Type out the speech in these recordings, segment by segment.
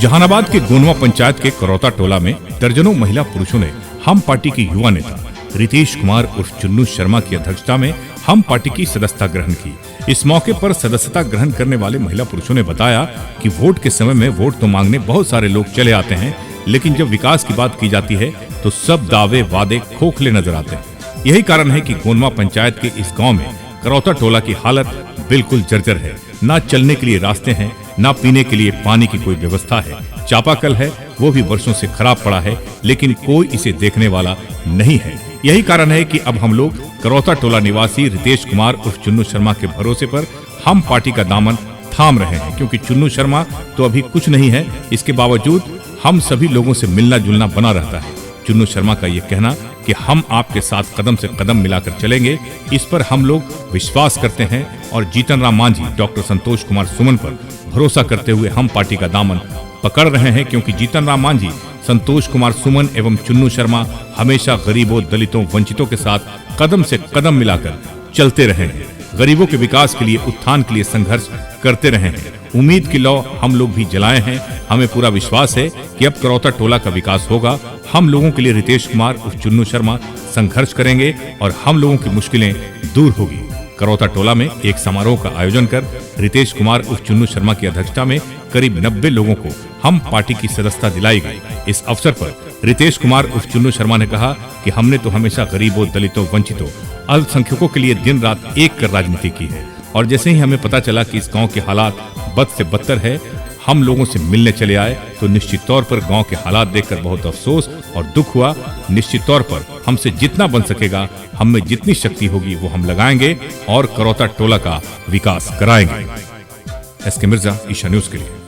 जहानाबाद के गोनवा पंचायत के करौता टोला में दर्जनों महिला पुरुषों ने हम पार्टी के युवा नेता रितेश कुमार उर्फ चुन्नू शर्मा की अध्यक्षता में हम पार्टी की सदस्यता ग्रहण की। इस मौके पर सदस्यता ग्रहण करने वाले महिला पुरुषों ने बताया कि वोट के समय में वोट तो मांगने बहुत सारे लोग चले आते हैं, लेकिन जब विकास की बात की जाती है तो सब दावे वादे खोखले नजर आते हैं। यही कारण है कि गोनवा पंचायत के इस गाँव में करौता टोला की हालत बिल्कुल जर्जर है। ना चलने के लिए रास्ते हैं, ना पीने के लिए पानी की कोई व्यवस्था है। चापाकल है, वो भी वर्षों से खराब पड़ा है, लेकिन कोई इसे देखने वाला नहीं है। यही कारण है कि अब हम लोग करौता टोला निवासी रितेश कुमार उर्फ चुन्नू शर्मा के भरोसे पर हम पार्टी का दामन थाम रहे हैं, क्योंकि चुन्नू शर्मा तो अभी कुछ नहीं है। इसके बावजूद हम सभी लोगों से मिलना जुलना बना रहता है। चुन्नू शर्मा का ये कहना कि हम आपके साथ कदम से कदम मिलाकर चलेंगे, इस पर हम लोग विश्वास करते हैं और जीतन राम मांझी डॉक्टर संतोष कुमार सुमन पर भरोसा करते हुए हम पार्टी का दामन पकड़ रहे हैं, क्योंकि जीतन राम मांझी, संतोष कुमार सुमन एवं चुन्नू शर्मा हमेशा गरीबों, दलितों, वंचितों के साथ कदम से कदम मिलाकर चलते रहे हैं। गरीबों के विकास के लिए, उत्थान के लिए संघर्ष करते रहे हैं। उम्मीद की लौ हम लोग भी जलाए हैं। हमें पूरा विश्वास है कि अब करौता टोला का विकास होगा। हम लोगों के लिए रितेश कुमार उर्फ चुन्नू शर्मा संघर्ष करेंगे और हम लोगों की मुश्किलें दूर होगी। करौता टोला में एक समारोह का आयोजन कर रितेश कुमार उर्फ चुन्नू शर्मा की अध्यक्षता में करीब 90 लोगों को हम पार्टी की सदस्यता दिलाई गई। इस अवसर पर रितेश कुमार उर्फ चुन्नू शर्मा ने कहा कि हमने तो हमेशा गरीबों, दलितों, वंचितों, अल्पसंख्यकों के लिए दिन रात एक कर राजनीति की है, और जैसे ही हमें पता चला कि इस गांव के हालात बद से बदतर है, हम लोगों से मिलने चले आए। तो निश्चित तौर पर गांव के हालात देखकर बहुत अफसोस और दुख हुआ। निश्चित तौर पर हमसे जितना बन सकेगा, हम में जितनी शक्ति होगी वो हम लगाएंगे और करौता टोला का विकास कराएंगे। एसके मिर्जा, ईशा न्यूज के लिए।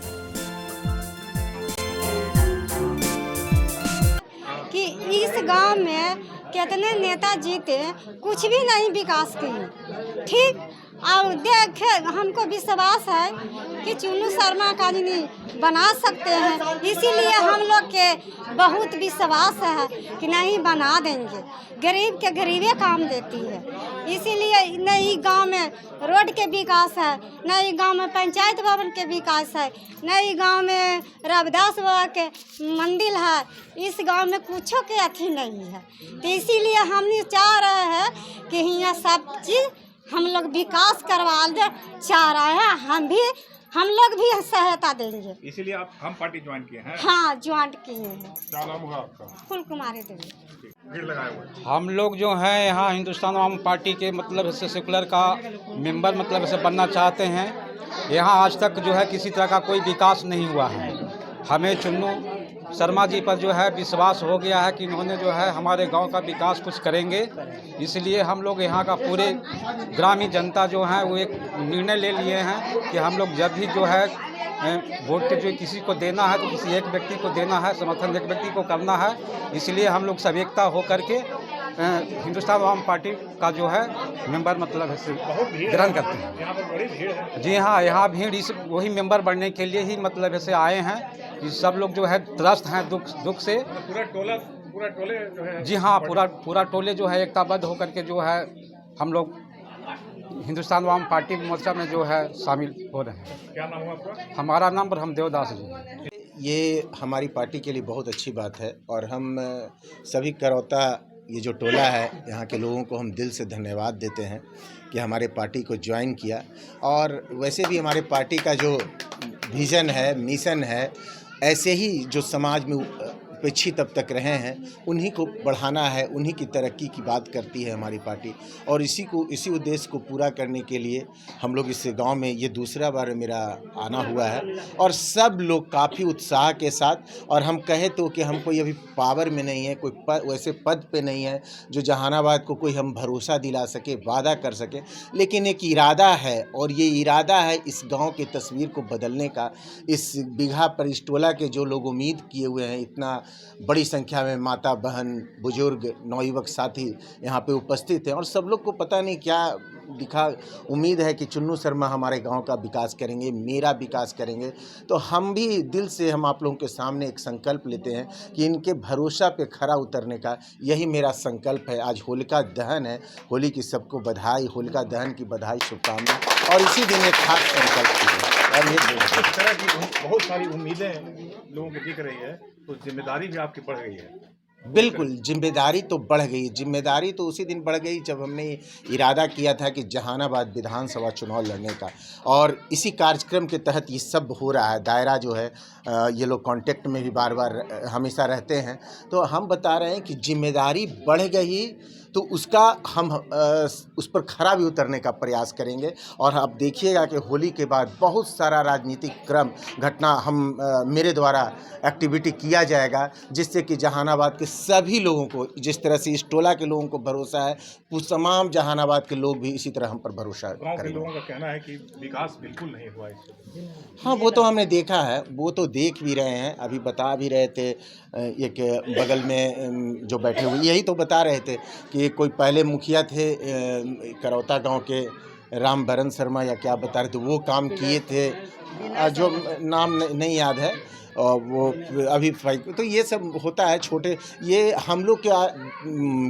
कि इस गांव में कितने नेता जीते, कुछ भी नहीं विकास किए। ठीक, और देखे हमको विश्वास है कि चुन्नू शर्मा का जी बना सकते हैं, इसीलिए हम लोग के बहुत विश्वास है कि नहीं बना देंगे। गरीब के गरीबे काम देती है, इसीलिए नई गांव में रोड के विकास है, नई गांव में पंचायत भवन के विकास है, नई गांव में रविदास बाबा के मंदिर है। इस गांव में कुछो के अथी नहीं है, तो इसीलिए हम चाह रहे हैं कि यहाँ सब चीज़ हम लोग विकास करवा दे चाह रहे हैं। हम लोग भी सहायता देंगे। इसीलिए आप हम पार्टी ज्वाइन किए हैं? हाँ, ज्वाइन किए हैं। क्या नाम होगा आपका? फूल कुमारी देवी। भीड़ लगाए हुए हम लोग जो हैं यहाँ हिंदुस्तान आवाम पार्टी के मतलब से सेकुलर का मेंबर मतलब से बनना चाहते हैं। यहाँ आज तक जो है किसी तरह का कोई विकास नहीं हुआ है। हमें चुन्नू शर्मा जी पर जो है विश्वास हो गया है कि इन्होंने जो है हमारे गांव का विकास कुछ करेंगे। इसलिए हम लोग यहाँ का पूरे ग्रामीण जनता जो है वो एक निर्णय ले लिए हैं कि हम लोग जब भी जो है वोट जो किसी को देना है तो किसी एक व्यक्ति को देना है, समर्थन एक व्यक्ति को करना है। इसलिए हम लोग सब एकता होकर के हिंदुस्तान आवाम पार्टी का जो है मेंबर मतलब है ग्रहण करते हैं। यहाँ पर बड़ी भीड़ है। जी हाँ, यहाँ भीड़ इस वही मेंबर बनने के लिए ही मतलब ऐसे आए हैं कि सब लोग जो है त्रस्त हैं दुख से। पूरा टोले जो है। जी हाँ, पूरा टोले जो है एकताबद्ध होकर के जो है हम लोग हिंदुस्तान आवाम पार्टी मोर्चा में जो है शामिल हो रहे हैं। क्या नाम हुआ आपका? हमारा नाम ब्रह्मदेव दास जी। ये हमारी पार्टी के लिए बहुत अच्छी बात है और हम सभी करौता ये जो टोला है यहाँ के लोगों को हम दिल से धन्यवाद देते हैं कि हमारे पार्टी को ज्वाइन किया। और वैसे भी हमारे पार्टी का जो विज़न है, मिशन है, ऐसे ही जो समाज में उपेक्षित अब तक रहे हैं उन्हीं को बढ़ाना है, उन्हीं की तरक्की की बात करती है हमारी पार्टी। और इसी उद्देश्य को पूरा करने के लिए हम लोग इस गांव में ये दूसरा बार मेरा आना हुआ है और सब लोग काफ़ी उत्साह के साथ, और हम कहे तो कि हम कोई अभी पावर में नहीं है, कोई वैसे पद पे नहीं है जो जहानाबाद को कोई हम भरोसा दिला सके, वादा कर सके, लेकिन एक इरादा है और ये इरादा है इस गाँव की तस्वीर को बदलने का। इस बिघा पर इस टोला के जो लोग उम्मीद किए हुए हैं, इतना बड़ी संख्या में माता, बहन, बुजुर्ग, नौयुवक साथी यहाँ पे उपस्थित हैं और सब लोग को पता नहीं क्या दिखा उम्मीद है कि चुन्नू शर्मा हमारे गांव का विकास करेंगे, मेरा विकास करेंगे। तो हम भी दिल से हम आप लोगों के सामने एक संकल्प लेते हैं कि इनके भरोसा पे खरा उतरने का यही मेरा संकल्प है। आज होलिका दहन है, होली की सबको बधाई, होलिका दहन की बधाई, शुभकामनाएं। और इसी दिन एक खास संकल्प किया। और ये इस तरह की बहुत सारी उम्मीदें लोगों की दिख रही है, तो जिम्मेदारी भी आपकी बढ़ गई है। बिल्कुल, जिम्मेदारी तो बढ़ गई। जिम्मेदारी तो उसी दिन बढ़ गई जब हमने इरादा किया था कि जहानाबाद विधानसभा चुनाव लड़ने का, और इसी कार्यक्रम के तहत ये सब हो रहा है। दायरा जो है ये लोग कांटेक्ट में भी बार बार हमेशा रहते हैं, तो हम बता रहे हैं कि जिम्मेदारी बढ़ गई, तो उसका हम उस पर खरा भी उतरने का प्रयास करेंगे। और आप देखिएगा कि होली के बाद बहुत सारा राजनीतिक क्रम घटना मेरे द्वारा एक्टिविटी किया जाएगा, जिससे कि जहानाबाद के सभी लोगों को, जिस तरह से इस टोला के लोगों को भरोसा है, वो तमाम जहानाबाद के लोग भी इसी तरह हम पर भरोसा गांव के करेंगे। लोगों का कहना है कि विकास बिल्कुल नहीं हुआ इससे। हाँ, वो तो हमने देखा है, वो तो देख भी रहे हैं। अभी बता भी रहे थे एक बगल में जो बैठे हुए यही तो बता रहे थे कि कोई पहले मुखिया थे करौता गांव के रामभरण शर्मा या क्या बता रहे थे, वो काम किए थे, जो नाम नहीं याद है। और वो अभी तो ये सब होता है छोटे, ये हम लोग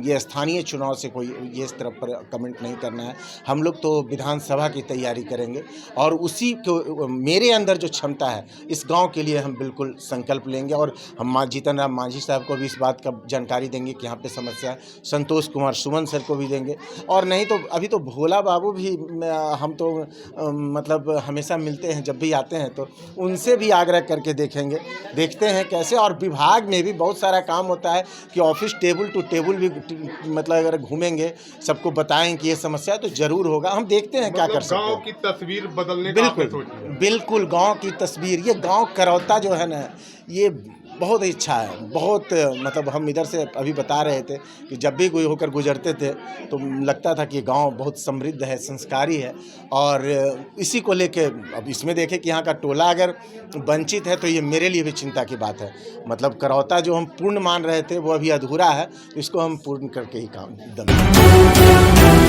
ये स्थानीय चुनाव से कोई ये इस तरफ पर कमेंट नहीं करना है। हम लोग तो विधानसभा की तैयारी करेंगे, और उसी को मेरे अंदर जो क्षमता है इस गांव के लिए हम बिल्कुल संकल्प लेंगे। और हम जीतन राम मांझी साहब को भी इस बात का जानकारी देंगे कि यहाँ पे समस्या है, संतोष कुमार सुमन सर को भी देंगे, और नहीं तो अभी तो भोला बाबू भी हम तो मतलब हमेशा मिलते हैं, जब भी आते हैं तो उनसे भी आग्रह करके देखते हैं कैसे। और विभाग में भी बहुत सारा काम होता है कि ऑफिस टेबल टू टेबल भी मतलब अगर घूमेंगे, सबको बताएं कि ये समस्या है, तो जरूर होगा। हम देखते हैं क्या कर सकते हैं। गांव की तस्वीर बदलने का आपने सोचा है? बिल्कुल गांव की तस्वीर, ये गांव करौता जो है ना, ये बहुत इच्छा है, बहुत मतलब हम इधर से अभी बता रहे थे कि जब भी कोई होकर गुजरते थे तो लगता था कि गांव बहुत समृद्ध है, संस्कारी है। और इसी को लेके अब इसमें देखें कि यहाँ का टोला अगर वंचित है तो ये मेरे लिए भी चिंता की बात है। मतलब करौता जो हम पूर्ण मान रहे थे वो अभी अधूरा है, तो इसको हम पूर्ण करके ही काम दम